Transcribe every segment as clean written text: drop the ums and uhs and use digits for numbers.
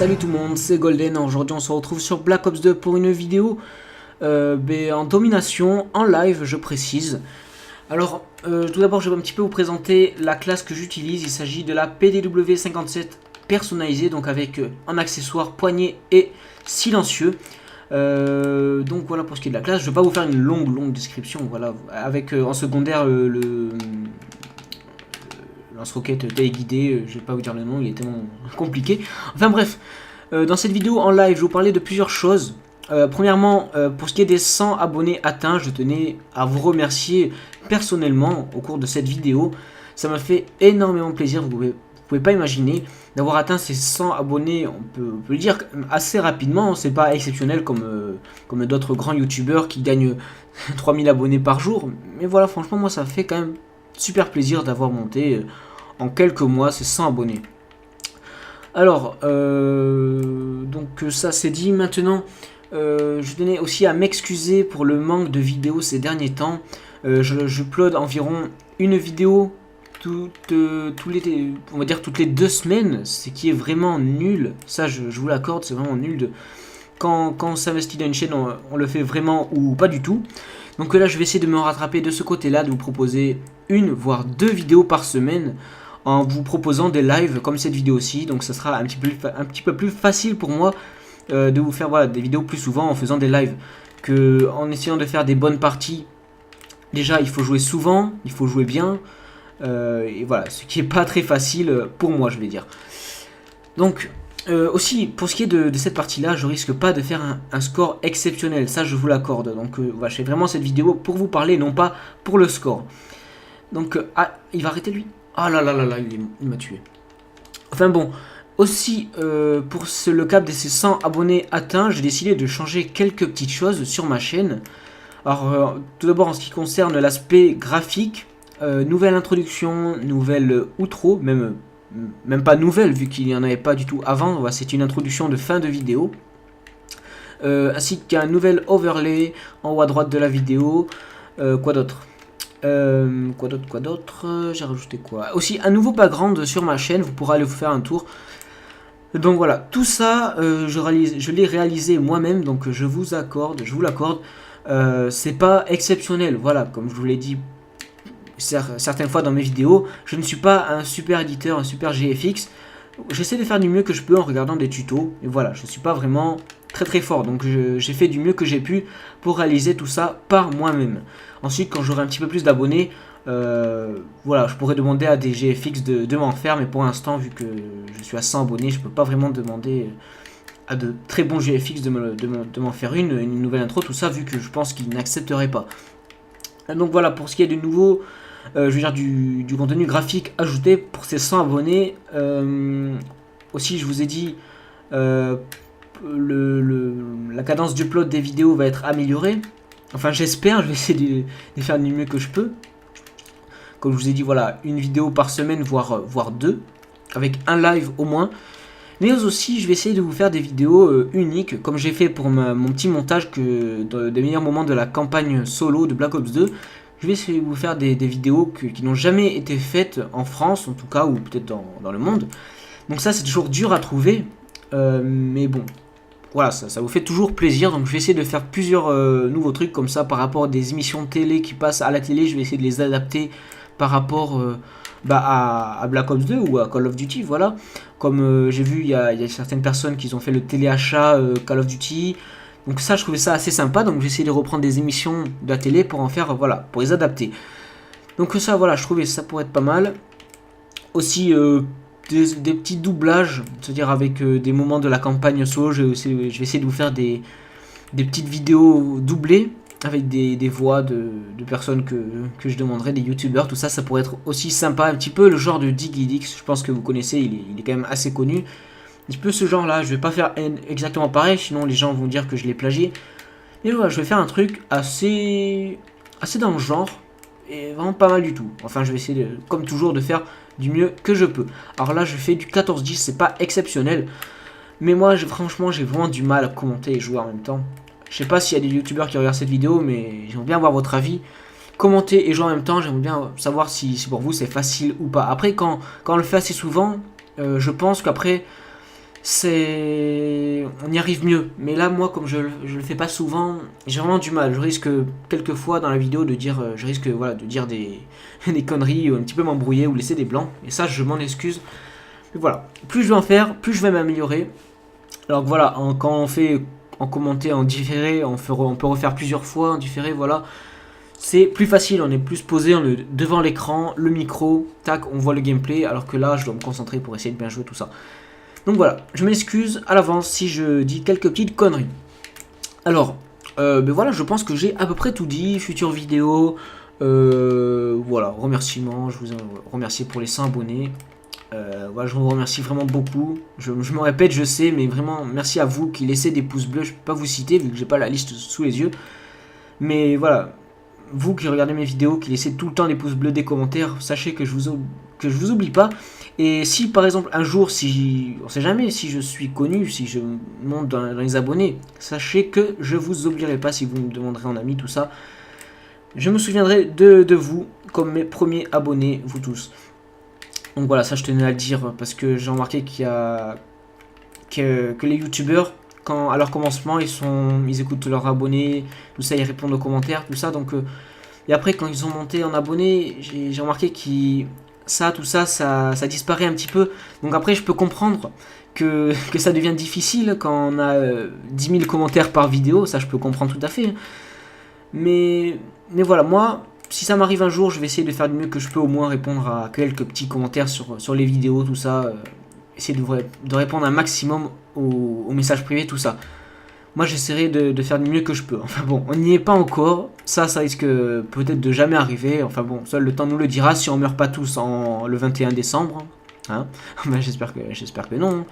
Salut tout le monde, c'est Golden. Aujourd'hui on se retrouve sur Black Ops 2 pour une vidéo en domination, en live je précise. Alors tout d'abord je vais un petit peu vous présenter la classe que j'utilise. Il s'agit de la PDW57 personnalisée, donc avec un accessoire poignet et silencieux. Donc voilà pour ce qui est de la classe. Je ne vais pas vous faire une longue description, voilà, avec en secondaire le lance-roquette téléguidé, je vais pas vous dire le nom, il est tellement compliqué. Enfin bref, dans cette vidéo en live, je vais vous parler de plusieurs choses. Premièrement, pour ce qui est des 100 abonnés atteints, je tenais à vous remercier personnellement au cours de cette vidéo. Ça m'a fait énormément plaisir, vous pouvez pas imaginer, d'avoir atteint ces 100 abonnés, on peut le dire assez rapidement. C'est pas exceptionnel comme d'autres grands youtubeurs qui gagnent 3000 abonnés par jour. Mais voilà, franchement, moi ça fait quand même super plaisir d'avoir monté en quelques mois ces 100 abonnés. Alors, donc ça c'est dit. Maintenant, je tenais aussi à m'excuser pour le manque de vidéos ces derniers temps. Je upload environ une vidéo on va dire toutes les 2 semaines, ce qui est vraiment nul. Ça, je vous l'accorde, c'est vraiment nul. Quand on s'investit dans une chaîne, on le fait vraiment ou pas du tout. Donc là, je vais essayer de me rattraper de ce côté-là, de vous proposer une voire 2 vidéos par semaine, en vous proposant des lives comme cette vidéo-ci. Donc ça sera un petit peu plus facile pour moi de vous faire des vidéos plus souvent en faisant des lives que en essayant de faire des bonnes parties. Déjà, il faut jouer souvent, il faut jouer bien, et voilà, ce qui est pas très facile pour moi, je vais dire. Donc aussi, pour ce qui est de cette partie-là, je risque pas de faire un score exceptionnel, ça je vous l'accorde. Donc voilà, je fais vraiment cette vidéo pour vous parler, non pas pour le score. Donc, ah, il va arrêter lui. Ah là, il m'a tué. Enfin bon, aussi, pour le cap de ces 100 abonnés atteints, j'ai décidé de changer quelques petites choses sur ma chaîne. Alors, tout d'abord en ce qui concerne l'aspect graphique, nouvelle introduction, nouvelle outro, même pas nouvelle vu qu'il n'y en avait pas du tout avant. Voilà, c'est une introduction de fin de vidéo. Ainsi qu'un nouvel overlay en haut à droite de la vidéo. Quoi d'autre ? Quoi d'autre, j'ai rajouté quoi? Aussi un nouveau background sur ma chaîne, vous pourrez aller vous faire un tour. Donc voilà, tout ça, je l'ai réalisé moi-même, donc je vous l'accorde. C'est pas exceptionnel, voilà, comme je vous l'ai dit certaines fois dans mes vidéos, je ne suis pas un super éditeur, un super GFX. J'essaie de faire du mieux que je peux en regardant des tutos, et voilà, je suis pas vraiment très fort, donc j'ai fait du mieux que j'ai pu pour réaliser tout ça par moi-même. Ensuite, quand j'aurai un petit peu plus d'abonnés, voilà, je pourrais demander à des GFX de m'en faire, mais pour l'instant, vu que je suis à 100 abonnés, je peux pas vraiment demander à de très bons GFX de m'en faire une nouvelle intro, tout ça, vu que je pense qu'ils n'accepteraient pas. Donc voilà, pour ce qui est du nouveau, je veux dire du contenu graphique ajouté pour ces 100 abonnés. Aussi, je vous ai dit, la cadence d'upload des vidéos va être améliorée. Enfin, j'espère, je vais essayer de faire du mieux que je peux. Comme je vous ai dit, voilà, une vidéo par semaine, voire 2, avec un live au moins. Mais aussi, je vais essayer de vous faire des vidéos uniques, comme j'ai fait pour mon petit montage des meilleurs moments de la campagne solo de Black Ops 2. Je vais essayer de vous faire des vidéos qui n'ont jamais été faites en France, en tout cas, ou peut-être dans le monde. Donc ça, c'est toujours dur à trouver, mais bon. Voilà, ça vous fait toujours plaisir, donc je vais essayer de faire plusieurs nouveaux trucs comme ça par rapport à des émissions de télé qui passent à la télé. Je vais essayer de les adapter par rapport à Black Ops 2 ou à Call of Duty, voilà. Comme j'ai vu, il y a certaines personnes qui ont fait le téléachat Call of Duty. Donc ça, je trouvais ça assez sympa, donc j'ai essayé de reprendre des émissions de la télé pour en faire, voilà, pour les adapter. Donc ça, voilà, je trouvais ça pourrait être pas mal. Aussi, des petits doublages, c'est-à-dire avec des moments de la campagne solo. Je vais essayer de vous faire des petites vidéos doublées avec des voix de personnes que je demanderai, des youtubeurs, tout ça, ça pourrait être aussi sympa, un petit peu le genre de DiggyDix, je pense que vous connaissez, il est quand même assez connu, un petit peu ce genre là. Je vais pas faire exactement pareil, sinon les gens vont dire que je l'ai plagié, mais voilà, je vais faire un truc assez dans le genre, et vraiment pas mal du tout. Enfin, je vais essayer, comme toujours, de faire du mieux que je peux. Alors là, je fais du 14-10, c'est pas exceptionnel. Mais moi, franchement, j'ai vraiment du mal à commenter et jouer en même temps. Je sais pas s'il y a des youtubeurs qui regardent cette vidéo, mais j'aimerais bien avoir votre avis. Commenter et jouer en même temps, j'aimerais bien savoir si pour vous c'est facile ou pas. Après, quand on le fait assez souvent, je pense qu'après, on y arrive mieux. Mais là, moi, comme je le fais pas souvent, j'ai vraiment du mal. Je risque quelquefois dans la vidéo de dire, voilà, de dire des conneries, ou un petit peu m'embrouiller ou laisser des blancs. Et ça, je m'en excuse. Mais voilà, plus je vais en faire, plus je vais m'améliorer. Alors que voilà, quand on fait en commenté, en différé, on peut refaire plusieurs fois en différé, voilà. C'est plus facile, on est plus posé, on est devant l'écran, le micro, tac, on voit le gameplay, alors que là, je dois me concentrer pour essayer de bien jouer tout ça. Donc voilà, je m'excuse à l'avance si je dis quelques petites conneries. Alors, ben voilà, je pense que j'ai à peu près tout dit, future vidéo, voilà, remerciements, je vous remercie pour les 100 abonnés. Voilà, je vous remercie vraiment beaucoup. Je me répète, je sais, mais vraiment merci à vous qui laissez des pouces bleus. Je peux pas vous citer vu que j'ai pas la liste sous les yeux. Mais voilà, vous qui regardez mes vidéos, qui laissez tout le temps des pouces bleus, des commentaires, sachez que je vous oublie pas. Et si par exemple un jour, on sait jamais, si je suis connu, si je monte dans les abonnés, sachez que je vous oublierai pas si vous me demanderez en ami, tout ça. Je me souviendrai de vous comme mes premiers abonnés, vous tous. Donc voilà, ça je tenais à le dire parce que j'ai remarqué que les youtubeurs, à leur commencement, ils écoutent leurs abonnés, tout ça, ils répondent aux commentaires, tout ça. Donc, et après, quand ils ont monté en abonnés, j'ai remarqué tout ça disparaît un petit peu. Donc après, je peux comprendre que ça devient difficile quand on a 10 000 commentaires par vidéo, ça je peux comprendre tout à fait. Mais voilà, moi, si ça m'arrive un jour, je vais essayer de faire du mieux que je peux, au moins répondre à quelques petits commentaires sur les vidéos, tout ça. Essayer de répondre un maximum aux messages privés, tout ça. Moi, j'essaierai de faire du mieux que je peux. Enfin bon, on n'y est pas encore. Ça risque peut-être de jamais arriver. Enfin bon, seul le temps nous le dira si on meurt pas tous le 21 décembre. Hein. Ben, j'espère que non.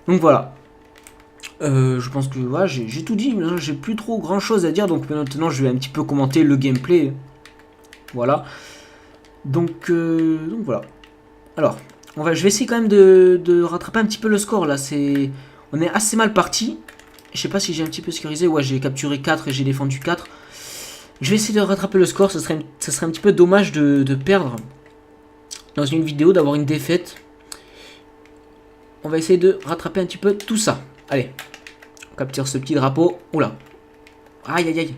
Donc voilà. Je pense que ouais, j'ai tout dit, j'ai plus trop grand chose à dire, donc maintenant je vais un petit peu commenter le gameplay. Voilà. Donc voilà. Alors, je vais essayer quand même de rattraper un petit peu le score là. On est assez mal parti. Je sais pas si j'ai un petit peu sécurisé. Ouais, j'ai capturé 4 et j'ai défendu 4. Je vais essayer de rattraper le score. Ça serait un petit peu dommage de perdre dans une vidéo, d'avoir une défaite. On va essayer de rattraper un petit peu tout ça. Allez, on capture ce petit drapeau. Oula. Aïe, aïe, aïe.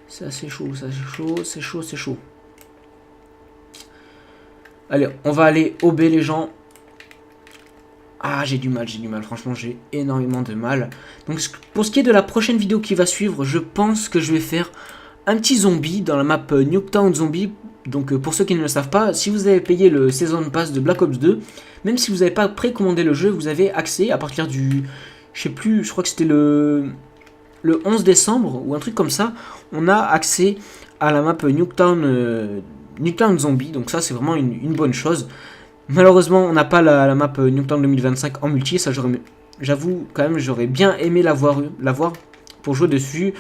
Ça, c'est chaud, c'est chaud. Allez, on va aller au B, les gens. Ah, j'ai du mal, franchement, j'ai énormément de mal. Donc, pour ce qui est de la prochaine vidéo qui va suivre, je pense que je vais faire un petit zombie dans la map Nuketown Zombie. Donc, pour ceux qui ne le savent pas, si vous avez payé le Season Pass de Black Ops 2, même si vous n'avez pas précommandé le jeu, vous avez accès à partir du... Je sais plus, je crois que c'était le 11 décembre ou un truc comme ça. On a accès à la map Nuketown Zombie. Donc ça, c'est vraiment une bonne chose. Malheureusement, on n'a pas la map Nuketown 2025 en multi. Ça, j'avoue, quand même, j'aurais bien aimé la voir pour jouer dessus.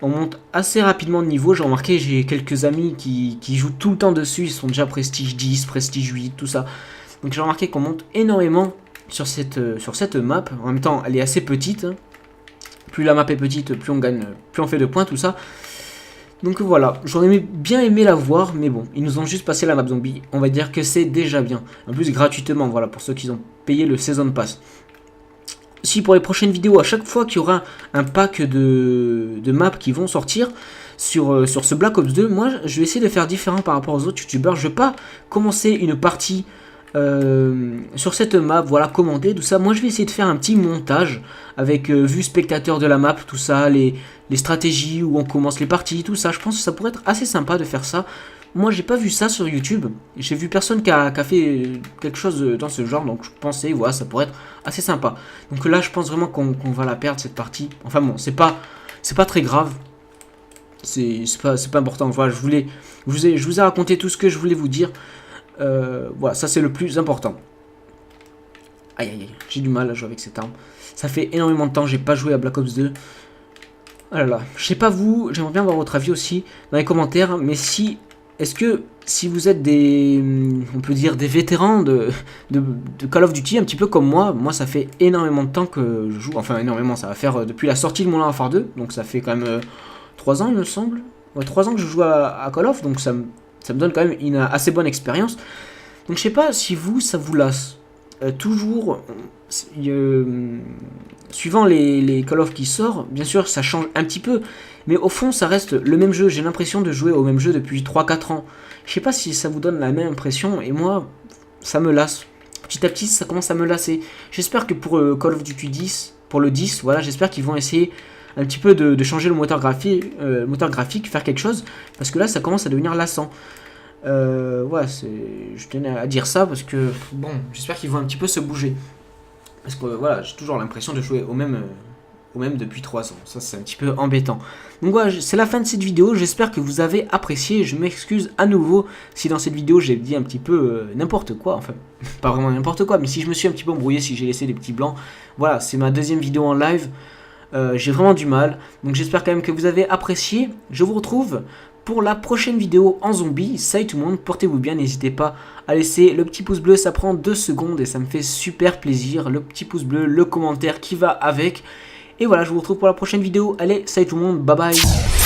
On monte assez rapidement de niveau. J'ai remarqué, j'ai quelques amis qui jouent tout le temps dessus. Ils sont déjà Prestige 10, Prestige 8, tout ça. Donc j'ai remarqué qu'on monte énormément sur cette map. En même temps, elle est assez petite. Plus la map est petite, plus on gagne, plus on fait de points, tout ça. Donc voilà, j'aurais bien aimé la voir, mais bon, ils nous ont juste passé la map zombie. On va dire que c'est déjà bien. En plus, gratuitement, voilà, pour ceux qui ont payé le Season Pass. Si pour les prochaines vidéos, à chaque fois qu'il y aura un pack de maps qui vont sortir sur ce Black Ops 2, moi, je vais essayer de faire différent par rapport aux autres youtubeurs. Je vais pas commencer une partie sur cette map, voilà, commander, tout ça. Moi, je vais essayer de faire un petit montage avec vue spectateur de la map, tout ça, les stratégies où on commence les parties, tout ça. Je pense que ça pourrait être assez sympa de faire ça. Moi, j'ai pas vu ça sur YouTube. J'ai vu personne qui a fait quelque chose dans ce genre, donc je pensais, voilà, ça pourrait être assez sympa. Donc là, je pense vraiment qu'on va la perdre cette partie. Enfin bon, c'est pas très grave. C'est pas important. Voilà, je vous ai raconté tout ce que je voulais vous dire. Voilà, ça c'est le plus important. Aïe aïe aïe, j'ai du mal à jouer avec cette arme. Ça fait énormément de temps que j'ai pas joué à Black Ops 2. Oh là là, je sais pas vous, j'aimerais bien avoir votre avis aussi dans les commentaires. Mais est-ce que si vous êtes on peut dire des vétérans de Call of Duty, un petit peu comme moi ça fait énormément de temps que je joue. Enfin énormément, ça va faire depuis la sortie de Modern Warfare 2. Donc ça fait quand même 3 ans il me semble. Ouais, 3 ans que je joue à Call of, donc ça me donne quand même une assez bonne expérience. Donc je sais pas si ça vous lasse. toujours, suivant les Call of qui sortent, bien sûr ça change un petit peu, mais au fond ça reste le même jeu. J'ai l'impression de jouer au même jeu depuis 3-4 ans. Je sais pas si ça vous donne la même impression, et moi ça me lasse. Petit à petit ça commence à me lasser. J'espère que pour Call of Duty 10, pour le 10, voilà, j'espère qu'ils vont essayer un petit peu de changer le moteur graphique, faire quelque chose, parce que là ça commence à devenir lassant. Ouais, je tenais à dire ça parce que bon, j'espère qu'ils vont un petit peu se bouger. Parce que voilà, j'ai toujours l'impression de jouer au même depuis 3 ans. Ça, c'est un petit peu embêtant. Donc voilà, c'est la fin de cette vidéo. J'espère que vous avez apprécié. Je m'excuse à nouveau si dans cette vidéo j'ai dit un petit peu n'importe quoi. Enfin, pas vraiment n'importe quoi, mais si je me suis un petit peu embrouillé, si j'ai laissé des petits blancs. Voilà, c'est ma deuxième vidéo en live. J'ai vraiment du mal. Donc j'espère quand même que vous avez apprécié. Je vous retrouve pour la prochaine vidéo en zombie. Salut tout le monde, portez-vous bien, n'hésitez pas à laisser le petit pouce bleu, ça prend 2 secondes et ça me fait super plaisir. Le petit pouce bleu, le commentaire qui va avec. Et voilà, je vous retrouve pour la prochaine vidéo. Allez, salut tout le monde, bye bye.